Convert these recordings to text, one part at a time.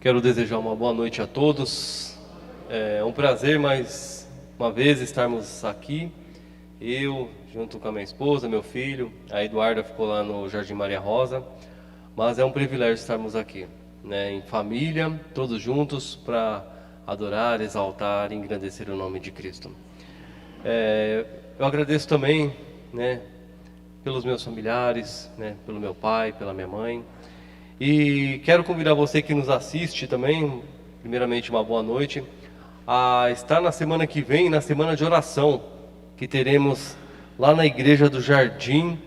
Quero desejar uma boa noite a todos. É um prazer mais uma vez estarmos aqui. Eu, junto com a minha esposa, meu filho, a Eduarda ficou lá no Jardim Maria Rosa. Mas é um privilégio estarmos aqui, né, em família, todos juntos, para adorar, exaltar e engrandecer o nome de Cristo. Eu agradeço também, né, pelos meus familiares, né, pelo meu pai, pela minha mãe. E quero convidar você que nos assiste também, primeiramente uma boa noite, a estar na semana que vem, na semana de oração, que teremos lá na igreja do Jardim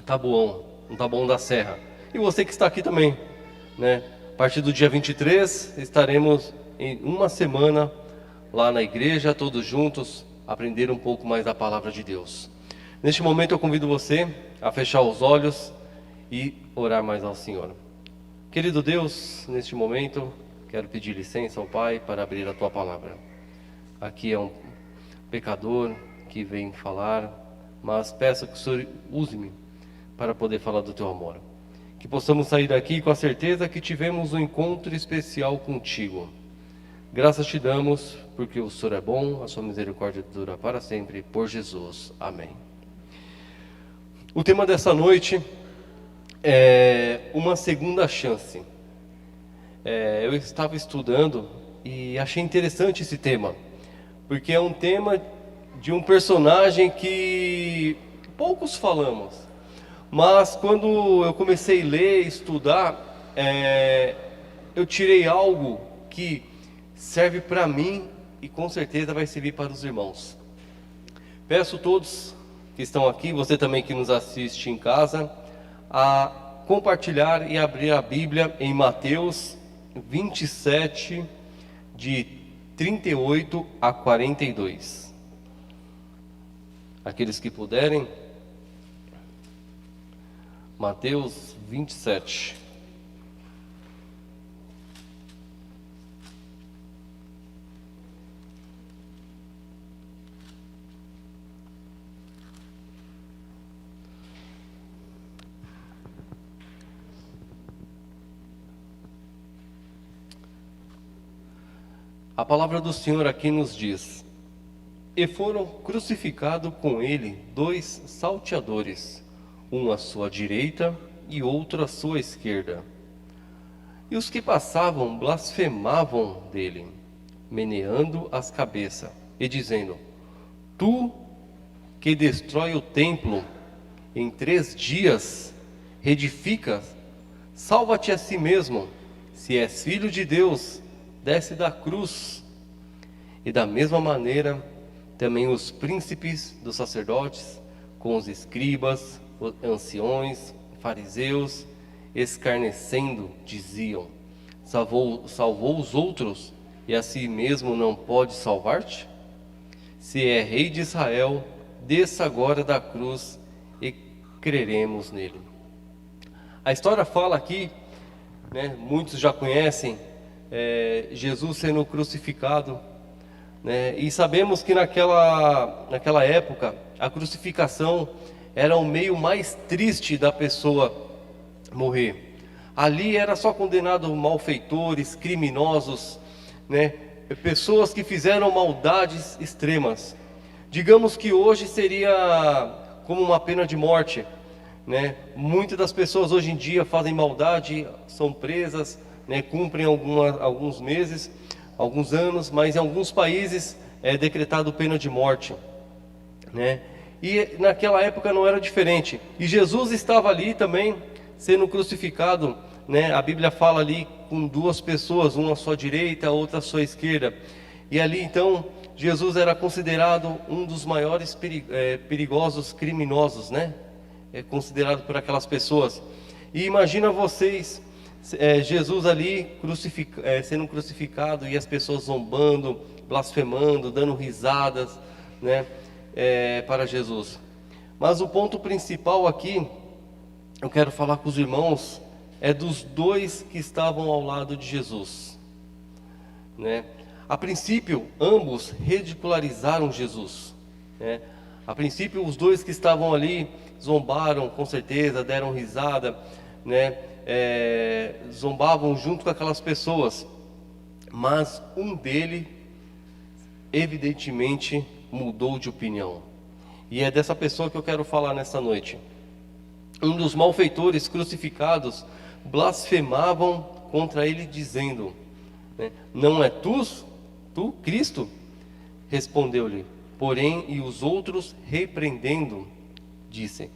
Taboão, no Taboão da Serra. E você que está aqui também, né? A partir do dia 23, estaremos em uma semana lá na igreja, todos juntos, aprender um pouco mais da palavra de Deus. Neste momento eu convido você a fechar os olhos e orar mais ao Senhor. Querido Deus, neste momento, quero pedir licença ao Pai para abrir a Tua palavra. Aqui é um pecador que vem falar, mas peço que o Senhor use-me para poder falar do Teu amor. Que possamos sair daqui com a certeza que tivemos um encontro especial contigo. Graças te damos, porque o Senhor é bom, a sua misericórdia dura para sempre, por Jesus. Amém. O tema dessa noite é uma segunda chance. Eu estava estudando e achei interessante esse tema, porque é um tema de um personagem que poucos falamos, mas quando eu comecei a ler e estudar, eu tirei algo que serve para mim e com certeza vai servir para os irmãos. Peço a todos que estão aqui, você também que nos assiste em casa, a compartilhar e abrir a Bíblia em Mateus 27, de 38 a 42. Aqueles que puderem, Mateus 27. A palavra do Senhor aqui nos diz: E foram crucificados com ele 2 salteadores, um à sua direita e outro à sua esquerda. E os que passavam blasfemavam dele, meneando as cabeças e dizendo: Tu que destrói o templo em 3 dias, reedificas, salva-te a si mesmo, se és filho de Deus, desce da cruz. E da mesma maneira, também os príncipes dos sacerdotes, com os escribas, os anciões, fariseus, escarnecendo, diziam: salvou os outros, e a si mesmo não pode salvar-te? Se é rei de Israel, desça agora da cruz e creremos nele. A história fala aqui, né, muitos já conhecem, Jesus sendo crucificado, né? E sabemos que naquela época a crucificação era o meio mais triste da pessoa morrer. Ali era só condenado malfeitores, criminosos, né? Pessoas que fizeram maldades extremas. Digamos que hoje seria como uma pena de morte, né? Muitas das pessoas hoje em dia fazem maldade, são presas, né, cumprem alguns meses, alguns anos, mas em alguns países é decretado pena de morte, né? E naquela época não era diferente. E Jesus estava ali também sendo crucificado, né? A Bíblia fala ali com 2 pessoas, uma à sua direita, a outra à sua esquerda. E ali então Jesus era considerado um dos maiores perigosos criminosos, né? É considerado por aquelas pessoas. E imagina vocês, Jesus ali sendo crucificado e as pessoas zombando, blasfemando, dando risadas, né, para Jesus. Mas o ponto principal aqui, eu quero falar com os irmãos, é dos 2 que estavam ao lado de Jesus, né? A princípio, ambos ridicularizaram Jesus, né? A princípio, os 2 que estavam ali zombaram, com certeza, deram risada, né? zombavam junto com aquelas pessoas, mas um dele evidentemente mudou de opinião. E é dessa pessoa que eu quero falar nessa noite. Um dos malfeitores crucificados blasfemavam contra ele, dizendo, né, não é tu, Cristo? Respondeu-lhe, porém, e os outros repreendendo, disse,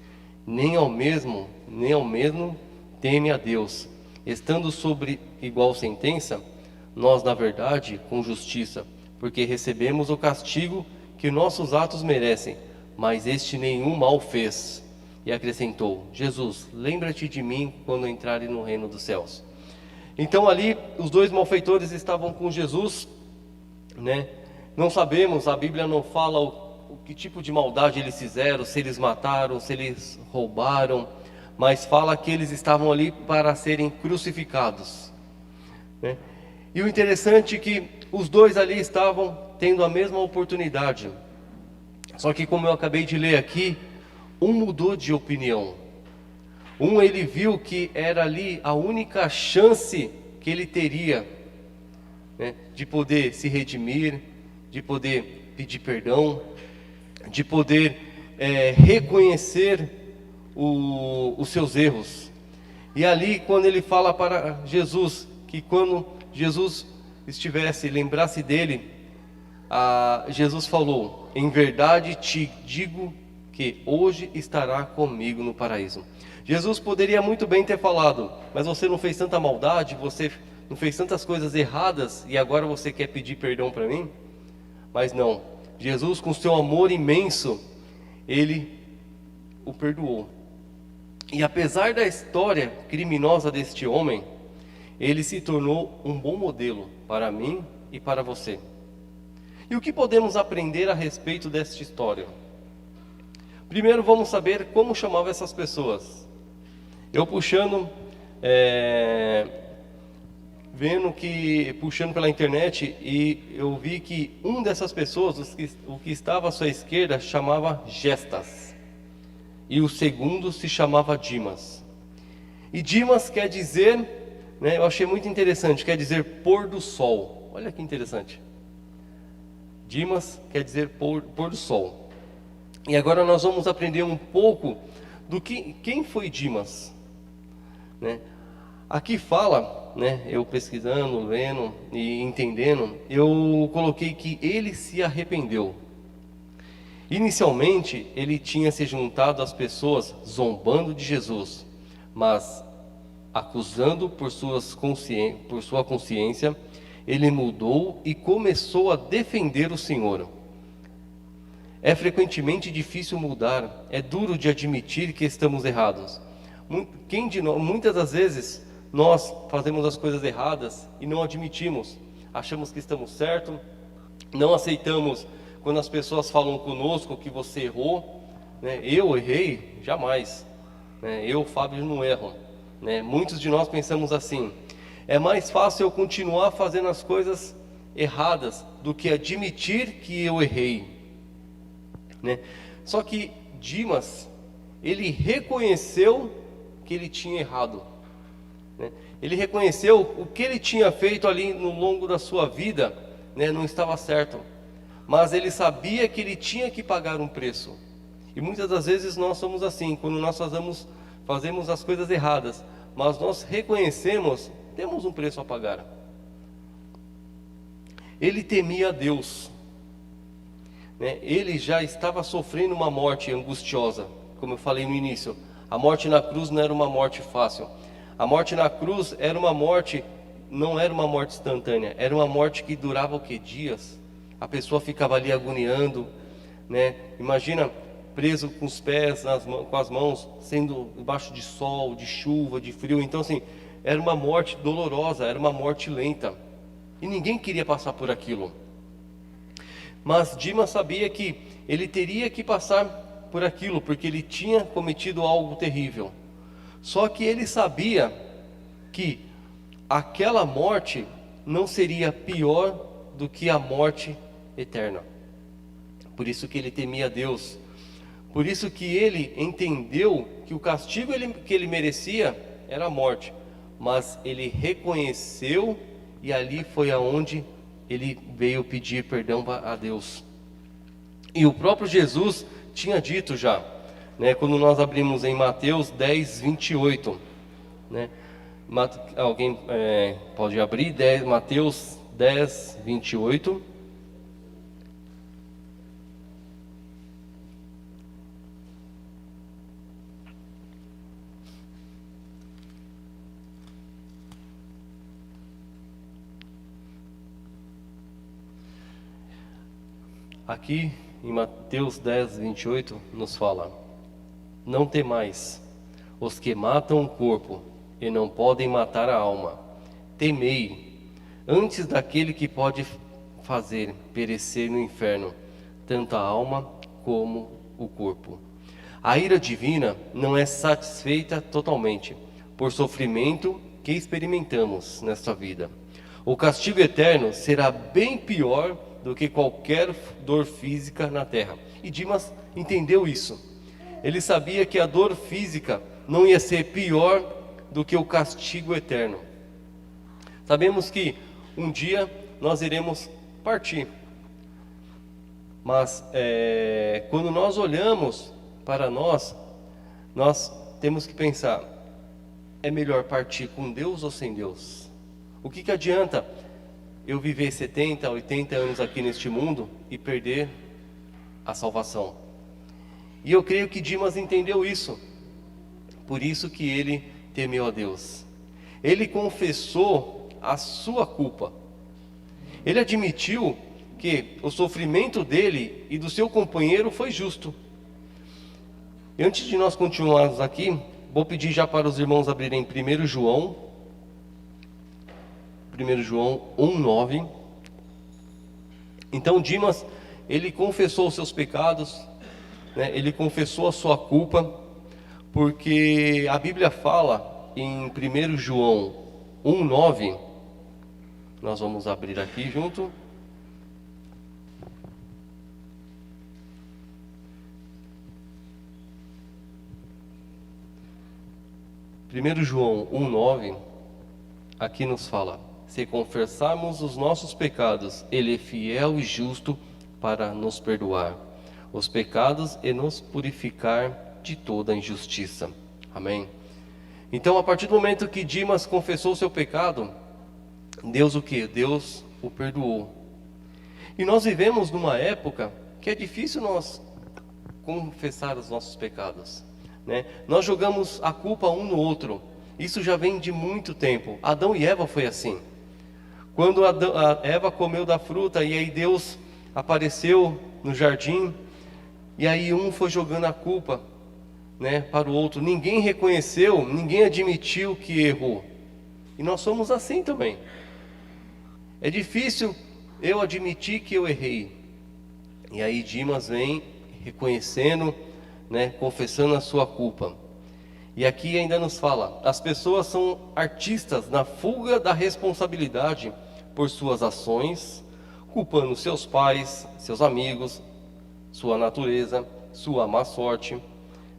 nem ao mesmo teme a Deus. Estando sobre igual sentença, nós, na verdade, com justiça, porque recebemos o castigo que nossos atos merecem, mas este nenhum mal fez. E acrescentou, Jesus, lembra-te de mim quando entrares no reino dos céus. Então ali, os dois malfeitores estavam com Jesus, né? Não sabemos, a Bíblia não fala o que tipo de maldade eles fizeram, se eles mataram, se eles roubaram, mas fala que eles estavam ali para serem crucificados, né? E o interessante é que os dois ali estavam tendo a mesma oportunidade, só que como eu acabei de ler aqui, um mudou de opinião. Um, ele viu que era ali a única chance que ele teria, né, de poder se redimir, de poder pedir perdão, de poder reconhecer os seus erros. E ali, quando ele fala para Jesus, que quando Jesus lembrasse dele, Jesus falou, em verdade te digo que hoje estará comigo no paraíso. Jesus poderia muito bem ter falado, mas você não fez tanta maldade, você não fez tantas coisas erradas e agora você quer pedir perdão para mim? Mas não, Jesus, com seu amor imenso, ele o perdoou. E apesar da história criminosa deste homem, ele se tornou um bom modelo para mim e para você. E o que podemos aprender a respeito desta história? Primeiro vamos saber como chamava essas pessoas. Eu puxando pela internet, e eu vi que um dessas pessoas, o que estava à sua esquerda, chamava Gestas, e o segundo se chamava Dimas. E Dimas quer dizer, né, eu achei muito interessante, quer dizer pôr do sol. Olha que interessante. Dimas quer dizer pôr do sol. E agora nós vamos aprender um pouco do quem foi Dimas, né? Aqui fala, né, eu pesquisando, lendo e entendendo, eu coloquei que ele se arrependeu. Inicialmente, ele tinha se juntado às pessoas zombando de Jesus, mas acusando por sua consciência, ele mudou e começou a defender o Senhor. É frequentemente difícil mudar, é duro de admitir que estamos errados. Muitas das vezes nós fazemos as coisas erradas e não admitimos, achamos que estamos certos, não aceitamos quando as pessoas falam conosco que você errou, né? Eu errei? Jamais, né? Eu, Fábio, não erro, né? Muitos de nós pensamos assim, é mais fácil eu continuar fazendo as coisas erradas do que admitir que eu errei, né? Só que Dimas, ele reconheceu que ele tinha errado, né? Ele reconheceu o que ele tinha feito ali no longo da sua vida, né, não estava certo, mas ele sabia que ele tinha que pagar um preço. E muitas das vezes nós somos assim, quando nós fazemos as coisas erradas, mas nós reconhecemos, temos um preço a pagar. Ele temia a Deus, né? Ele já estava sofrendo uma morte angustiosa, como eu falei no início. A morte na cruz não era uma morte fácil. A morte na cruz era uma morte, não era uma morte instantânea, era uma morte que durava o quê? Dias. A pessoa ficava ali agoniando, né? Imagina, preso com os pés, com as mãos, sendo debaixo de sol, de chuva, de frio. Então assim, era uma morte dolorosa, era uma morte lenta. E ninguém queria passar por aquilo. Mas Dimas sabia que ele teria que passar por aquilo, porque ele tinha cometido algo terrível. Só que ele sabia que aquela morte não seria pior do que a morte eterna. Por isso que ele temia a Deus. Por isso que ele entendeu que o castigo que ele merecia era a morte, mas ele reconheceu e ali foi aonde ele veio pedir perdão a Deus. E o próprio Jesus tinha dito já, né, quando nós abrimos em Mateus 10, 28, né, alguém pode abrir Mateus 10, 28. Aqui em Mateus 10, 28 nos fala: não temais os que matam o corpo e não podem matar a alma. Temei antes daquele que pode fazer perecer no inferno tanto a alma como o corpo. A ira divina não é satisfeita totalmente por sofrimento que experimentamos nesta vida. O castigo eterno será bem pior do que qualquer dor física na terra. E Dimas entendeu isso. Ele sabia que a dor física não ia ser pior do que o castigo eterno. Sabemos que um dia nós iremos partir. Mas quando nós olhamos para nós temos que pensar: é melhor partir com Deus ou sem Deus? O que adianta eu viver 70, 80 anos aqui neste mundo e perder a salvação? E eu creio que Dimas entendeu isso. Por isso que ele temeu a Deus. Ele confessou a sua culpa. Ele admitiu que o sofrimento dele e do seu companheiro foi justo. E antes de nós continuarmos aqui, vou pedir já para os irmãos abrirem 1 João 1:9. Então Dimas, ele confessou os seus pecados, né? Ele confessou a sua culpa, porque a Bíblia fala em 1 João 1:9, nós vamos abrir aqui junto. Primeiro João 1:9, aqui nos fala: se confessarmos os nossos pecados, Ele é fiel e justo para nos perdoar os pecados e nos purificar de toda injustiça. Amém? Então, a partir do momento que Dimas confessou o seu pecado, Deus o quê? Deus o perdoou. E nós vivemos numa época que é difícil nós confessar os nossos pecados, né? Nós jogamos a culpa um no outro. Isso já vem de muito tempo. Adão e Eva foi assim. Quando a Eva comeu da fruta e aí Deus apareceu no jardim, e aí um foi jogando a culpa, né, para o outro. Ninguém reconheceu, ninguém admitiu que errou. E nós somos assim também. É difícil eu admitir que eu errei. E aí Dimas vem reconhecendo, né, confessando a sua culpa. E aqui ainda nos fala: as pessoas são artistas na fuga da responsabilidade por suas ações, culpando seus pais, seus amigos, sua natureza, sua má sorte,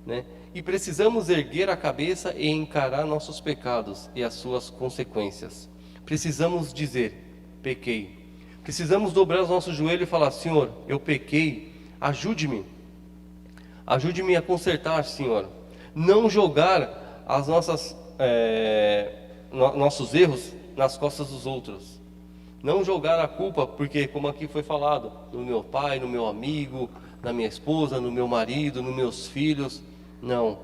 né? E precisamos erguer a cabeça e encarar nossos pecados e as suas consequências. Precisamos dizer: pequei. Precisamos dobrar os nossos joelhos e falar: Senhor, eu pequei, ajude-me. Ajude-me a consertar, Senhor. Não jogar as nossos erros nas costas dos outros. Não jogar a culpa, porque como aqui foi falado, no meu pai, no meu amigo, na minha esposa, no meu marido, nos meus filhos. Não,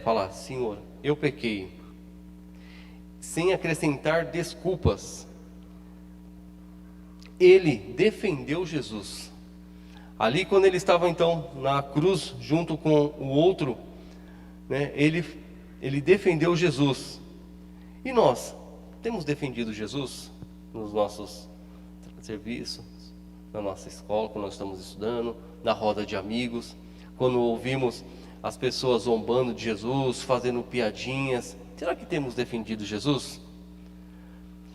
falar: Senhor, eu pequei. Sem acrescentar desculpas. Ele defendeu Jesus. Ali quando ele estava então na cruz junto com o outro, né, ele defendeu Jesus. E nós temos defendido Jesus nos nossos serviços, na nossa escola, quando nós estamos estudando, na roda de amigos, quando ouvimos as pessoas zombando de Jesus, fazendo piadinhas. Será que temos defendido Jesus?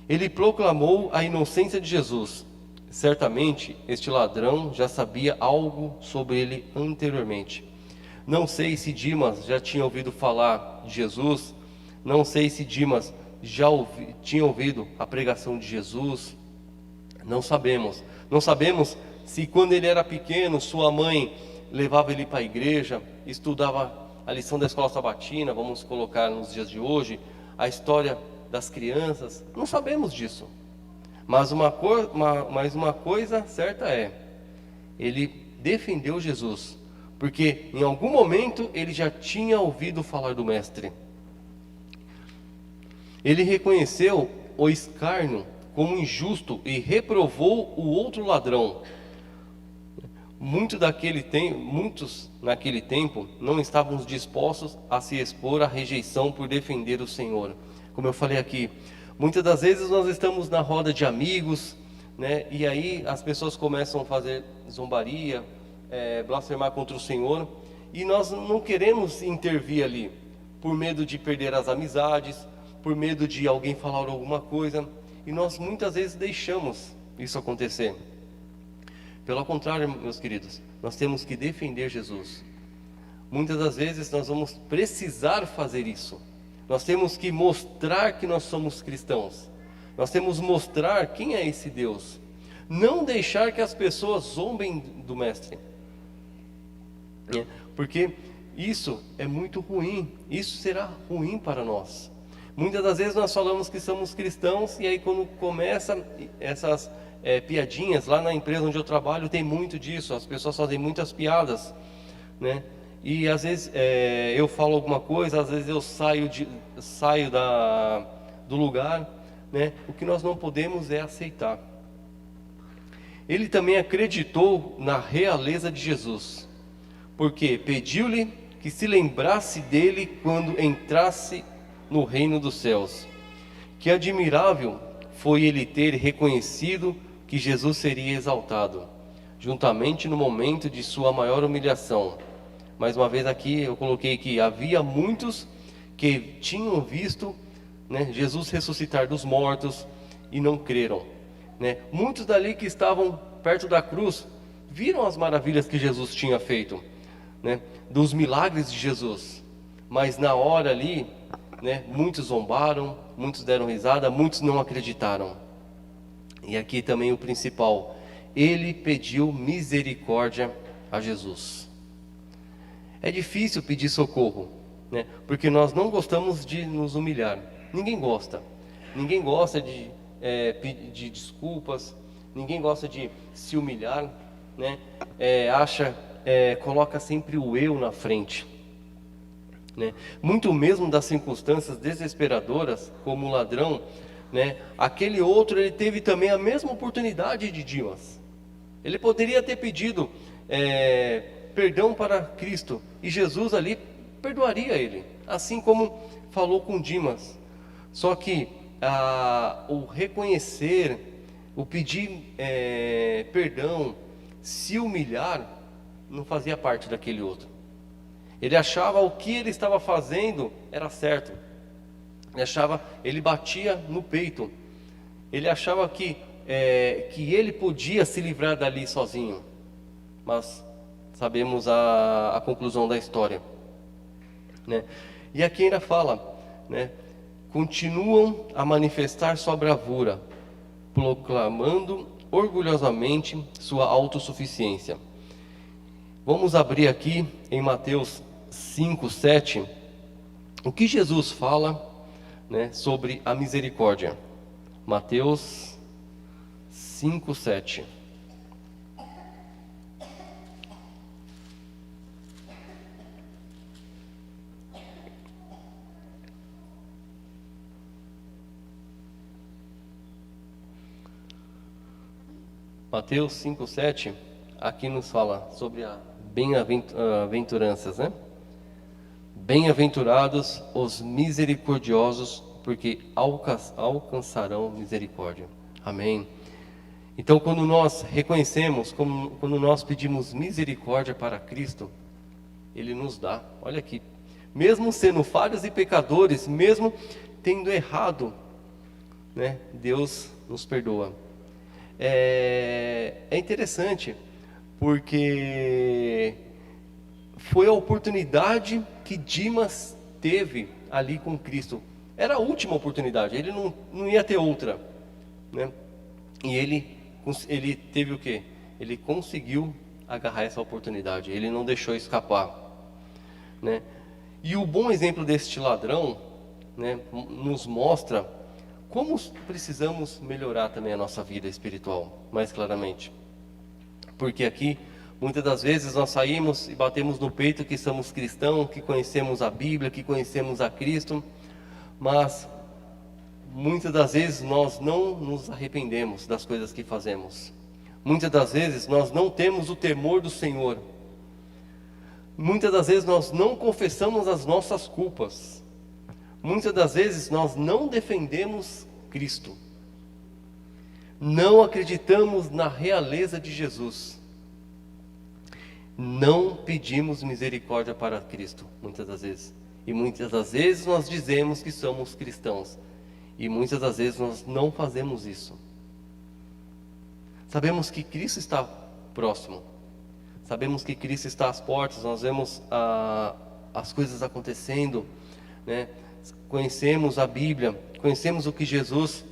Ele proclamou a inocência de Jesus. Certamente este ladrão já sabia algo sobre ele anteriormente. Não sei se Dimas já tinha ouvido falar de Jesus, não sei se Dimas tinha ouvido a pregação de Jesus? Não sabemos. Não sabemos se quando ele era pequeno, sua mãe levava ele para a igreja, estudava a lição da escola sabatina, vamos colocar nos dias de hoje, a história das crianças. Não sabemos disso. Mas uma coisa certa é, ele defendeu Jesus, porque em algum momento ele já tinha ouvido falar do Mestre. Ele reconheceu o escárnio como injusto e reprovou o outro ladrão. Muitos naquele tempo não estavam dispostos a se expor à rejeição por defender o Senhor. Como eu falei aqui, muitas das vezes nós estamos na roda de amigos, né? E aí as pessoas começam a fazer zombaria, blasfemar contra o Senhor, e nós não queremos intervir ali, por medo de perder as amizades, por medo de alguém falar alguma coisa, e nós muitas vezes deixamos isso acontecer. Pelo contrário, meus queridos, nós temos que defender Jesus. Muitas das vezes nós vamos precisar fazer isso. Nós temos que mostrar que nós somos cristãos. Nós temos que mostrar quem é esse Deus. Não deixar que as pessoas zombem do Mestre. Porque isso é muito ruim. Isso será ruim para nós. Muitas das vezes nós falamos que somos cristãos, e aí quando começa essas piadinhas, lá na empresa onde eu trabalho tem muito disso, as pessoas fazem muitas piadas, né? E às vezes eu falo alguma coisa, às vezes eu saio do lugar, né? O que nós não podemos é aceitar. Ele também acreditou na realeza de Jesus, porque pediu-lhe que se lembrasse dele quando entrasse no reino dos céus. Que admirável foi ele ter reconhecido que Jesus seria exaltado, juntamente no momento de sua maior humilhação. Mais uma vez aqui eu coloquei que havia muitos que tinham visto, né, Jesus ressuscitar dos mortos e não creram, né? Muitos dali que estavam perto da cruz viram as maravilhas que Jesus tinha feito, né, dos milagres de Jesus, mas na hora ali, né, muitos zombaram, muitos deram risada, muitos não acreditaram. E aqui também o principal, ele pediu misericórdia a Jesus. É difícil pedir socorro, né? Porque nós não gostamos de nos humilhar. Ninguém gosta de pedir desculpas, ninguém gosta de se humilhar, né? Coloca sempre o eu na frente, né? Muito mesmo das circunstâncias desesperadoras, como o ladrão, né? Aquele outro, ele teve também a mesma oportunidade de Dimas. Ele poderia ter pedido perdão para Cristo, e Jesus ali perdoaria ele, assim como falou com Dimas. Só que o reconhecer, o pedir perdão, se humilhar, não fazia parte daquele outro. Ele achava o que ele estava fazendo era certo. Ele batia no peito. Ele achava que ele podia se livrar dali sozinho. Mas sabemos a conclusão da história, né? E aqui ainda fala, né? Continuam a manifestar sua bravura, proclamando orgulhosamente sua autossuficiência. Vamos abrir aqui em Mateus 5:7, o que Jesus fala, né, sobre a misericórdia. Mateus 5:7. Mateus 5:7, aqui nos fala sobre a bem-aventuranças, né? Bem-aventurados os misericordiosos, porque alcançarão misericórdia. Amém. Então, quando nós reconhecemos, quando nós pedimos misericórdia para Cristo, Ele nos dá. Olha aqui, mesmo sendo falhos e pecadores, mesmo tendo errado, né, Deus nos perdoa. É interessante, porque foi a oportunidade que Dimas teve ali com Cristo. Era a última oportunidade, ele não ia ter outra, né? E ele teve o quê? Ele conseguiu agarrar essa oportunidade, ele não deixou escapar, né? E o bom exemplo deste ladrão, né, nos mostra como precisamos melhorar também a nossa vida espiritual, mais claramente. Porque aqui, muitas das vezes, nós saímos e batemos no peito que somos cristãos, que conhecemos a Bíblia, que conhecemos a Cristo, mas muitas das vezes nós não nos arrependemos das coisas que fazemos. Muitas das vezes nós não temos o temor do Senhor. Muitas das vezes nós não confessamos as nossas culpas. Muitas das vezes nós não defendemos Cristo. Não acreditamos na realeza de Jesus. Não pedimos misericórdia para Cristo, muitas das vezes. E muitas das vezes nós dizemos que somos cristãos. E muitas das vezes nós não fazemos isso. Sabemos que Cristo está próximo. Sabemos que Cristo está às portas. Nós vemos as coisas acontecendo, né? Conhecemos a Bíblia, conhecemos o que Jesus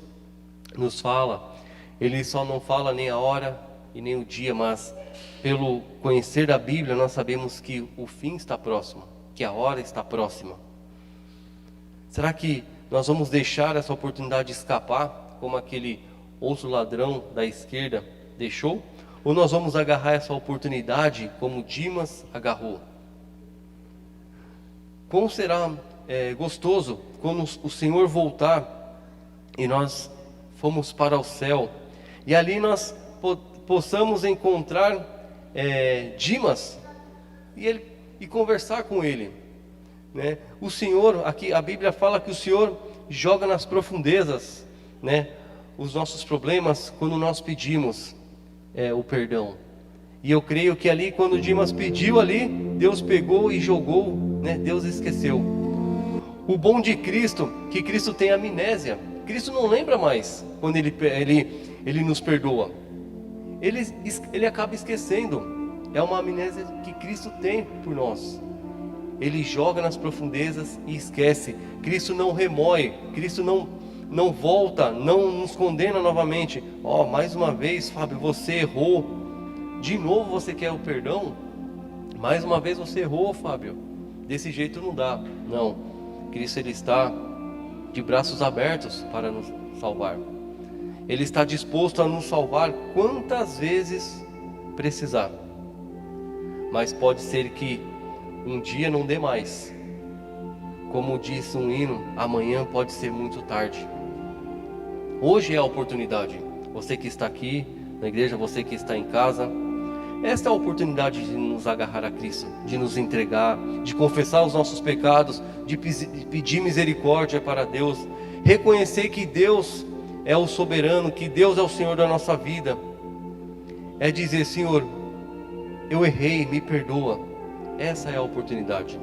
nos fala. Ele só não fala nem a hora e nem o dia, mas pelo conhecer da Bíblia nós sabemos que o fim está próximo, que a hora está próxima. Será que nós vamos deixar essa oportunidade escapar, como aquele outro ladrão da esquerda deixou? Ou nós vamos agarrar essa oportunidade como Dimas agarrou? Como será gostoso quando o Senhor voltar e nós fomos para o céu, e ali nós possamos encontrar Dimas e conversar com ele, né? O Senhor, aqui a Bíblia fala que o Senhor joga nas profundezas, né, os nossos problemas quando nós pedimos o perdão. E eu creio que ali, quando Dimas pediu ali, Deus pegou e jogou, né? Deus esqueceu. O bom de Cristo, que Cristo tem amnésia. Cristo não lembra mais quando Ele nos perdoa. Ele acaba esquecendo. É uma amnésia que Cristo tem por nós. Ele joga nas profundezas e esquece. Cristo não remoe. Cristo não volta, não nos condena novamente. Mais uma vez, Fábio, você errou. De novo você quer o perdão? Mais uma vez você errou, Fábio. Desse jeito não dá. Não. Cristo, Ele está de braços abertos para nos salvar. Ele está disposto a nos salvar quantas vezes precisar. Mas pode ser que um dia não dê mais. Como diz um hino, amanhã pode ser muito tarde. Hoje é a oportunidade. Você que está aqui na igreja, você que está em casa, esta é a oportunidade de nos agarrar a Cristo, de nos entregar, de confessar os nossos pecados, de pedir misericórdia para Deus, reconhecer que Deus é o soberano, que Deus é o Senhor da nossa vida. É dizer: Senhor, eu errei, me perdoa. Essa é a oportunidade.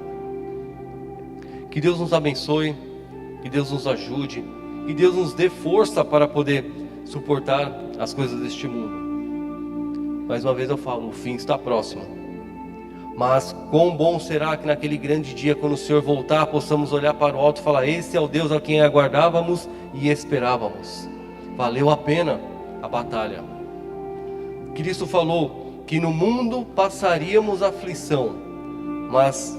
Que Deus nos abençoe, que Deus nos ajude, que Deus nos dê força para poder suportar as coisas deste mundo. Mais uma vez eu falo, o fim está próximo. Mas quão bom será que naquele grande dia, quando o Senhor voltar, possamos olhar para o alto e falar: esse é o Deus a quem aguardávamos e esperávamos. Valeu a pena a batalha. Cristo falou que no mundo passaríamos aflição, mas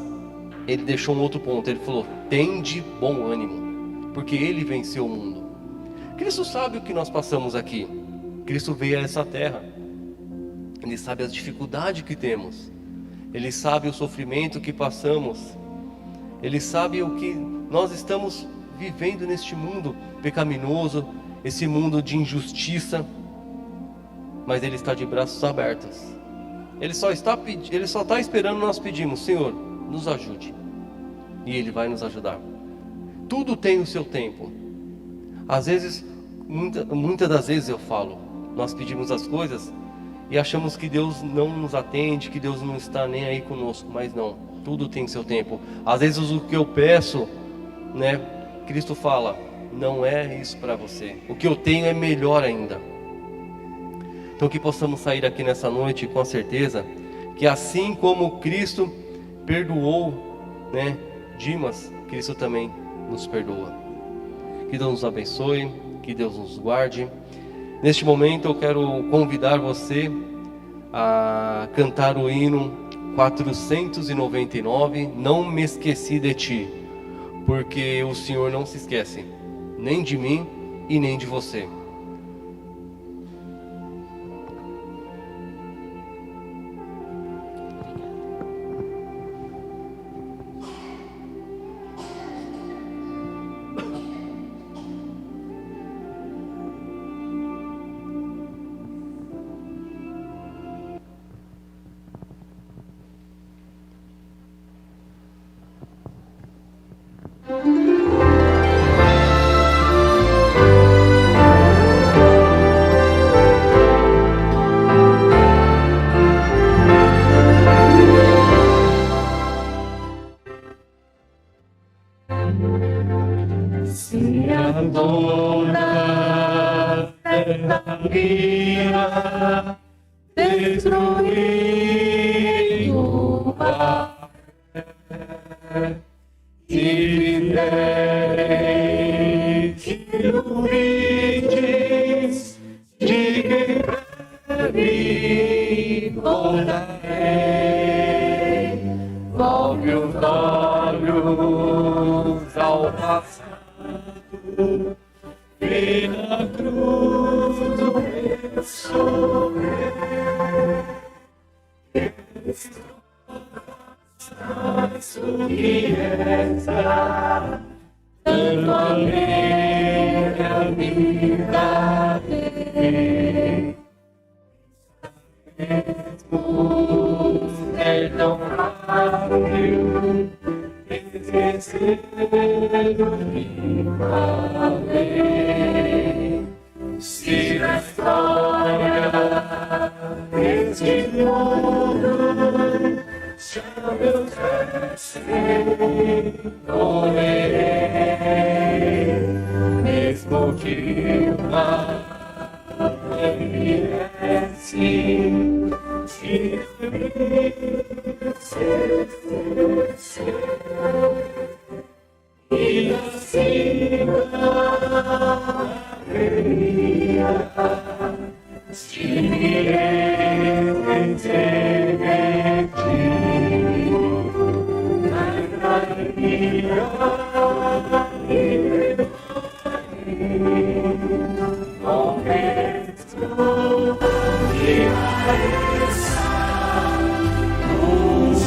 Ele deixou um outro ponto. Ele falou: tende bom ânimo, porque Ele venceu o mundo. Cristo sabe o que nós passamos aqui. Cristo veio a essa terra. Ele sabe as dificuldades que temos. Ele sabe o sofrimento que passamos. Ele sabe o que nós estamos vivendo neste mundo pecaminoso, esse mundo de injustiça. Mas Ele está de braços abertos. Ele só está esperando nós pedirmos: Senhor, nos ajude. E Ele vai nos ajudar. Tudo tem o seu tempo. Às vezes, muitas das vezes eu falo, nós pedimos as coisas e achamos que Deus não nos atende, que Deus não está nem aí conosco. Mas não, tudo tem seu tempo. Às vezes o que eu peço, né, Cristo fala: não é isso para você. O que eu tenho é melhor ainda. Então que possamos sair aqui nessa noite com a certeza que assim como Cristo perdoou, né, Dimas, Cristo também nos perdoa. Que Deus nos abençoe, que Deus nos guarde. Neste momento eu quero convidar você a cantar o hino 499, Não Me Esqueci de Ti, porque o Senhor não se esquece, nem de mim e nem de você. Se a toda terra minha destruir o mar e derem que o vindes de quem breve voltarei. Volve os olhos ao passado, e na cruz do meu sofrer, estás o que resta, tanto a minha vida tem. É tão fácil esquecer o que falei. Se na história deste mundo já meu morrerei, mesmo que o mar envelhece, e assim a alegria se me entreguei na alegria e com resto de essa luz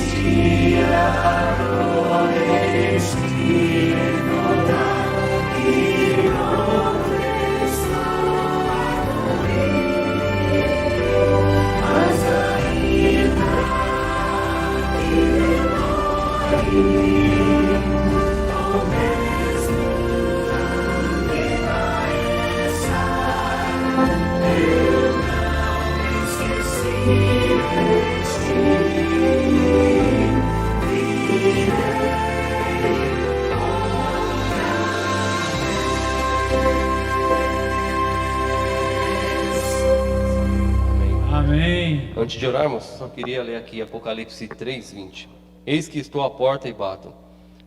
Amém. Antes de orarmos, só queria ler aqui Apocalipse 3:20. Eis que estou à porta e bato.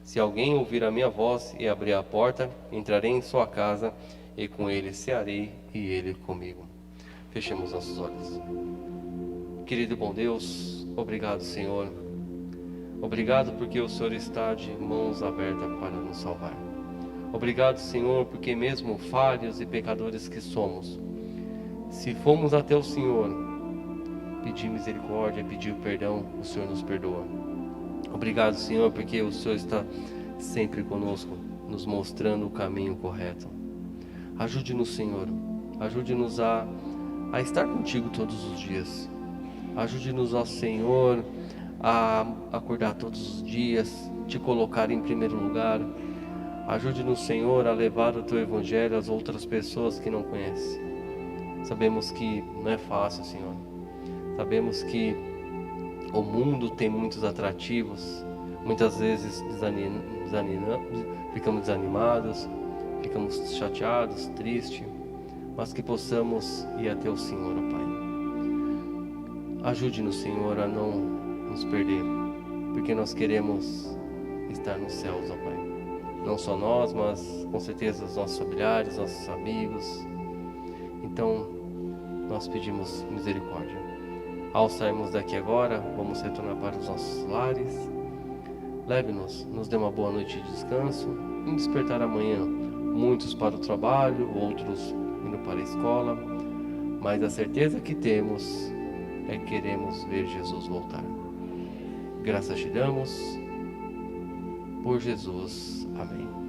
Se alguém ouvir a minha voz e abrir a porta, entrarei em sua casa e com ele cearei e ele comigo. Fechemos nossos olhos. Querido e bom Deus, obrigado, Senhor. Obrigado porque o Senhor está de mãos abertas para nos salvar. Obrigado, Senhor, porque mesmo falhos e pecadores que somos, se fomos até o Senhor, pedir misericórdia, pedir perdão, o Senhor nos perdoa. Obrigado, Senhor, porque o Senhor está sempre conosco, nos mostrando o caminho correto. Ajude-nos, Senhor. Ajude-nos a estar contigo todos os dias. Ajude-nos, ó Senhor, a acordar todos os dias, te colocar em primeiro lugar. Ajude-nos, Senhor, a levar o Teu Evangelho às outras pessoas que não conhecem. Sabemos que não é fácil, Senhor. Sabemos que o mundo tem muitos atrativos. Muitas vezes ficamos desanimados, ficamos chateados, tristes. Mas que possamos ir até o Senhor, ó Pai. Ajude-nos, Senhor, a não nos perder, porque nós queremos estar nos céus, ó Pai. não só nós, mas com certeza os nossos familiares, nossos amigos. Então, nós pedimos misericórdia. Ao sairmos daqui agora, vamos retornar para os nossos lares. Leve-nos, nos dê uma boa noite de descanso e despertar amanhã, muitos para o trabalho, outros indo para a escola, mas a certeza que temos é que queremos ver Jesus voltar. Graças te damos, por Jesus. Amém.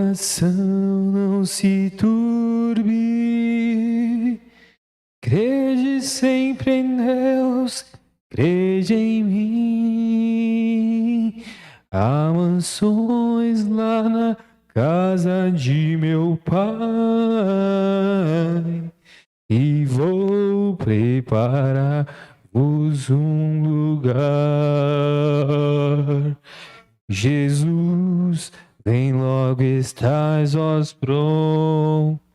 coração não se turbe, crede sempre em Deus, crede em mim. Há mansões lá na casa de meu Pai, e vou preparar-vos um lugar. Jesus, vem logo, estás vós prontos.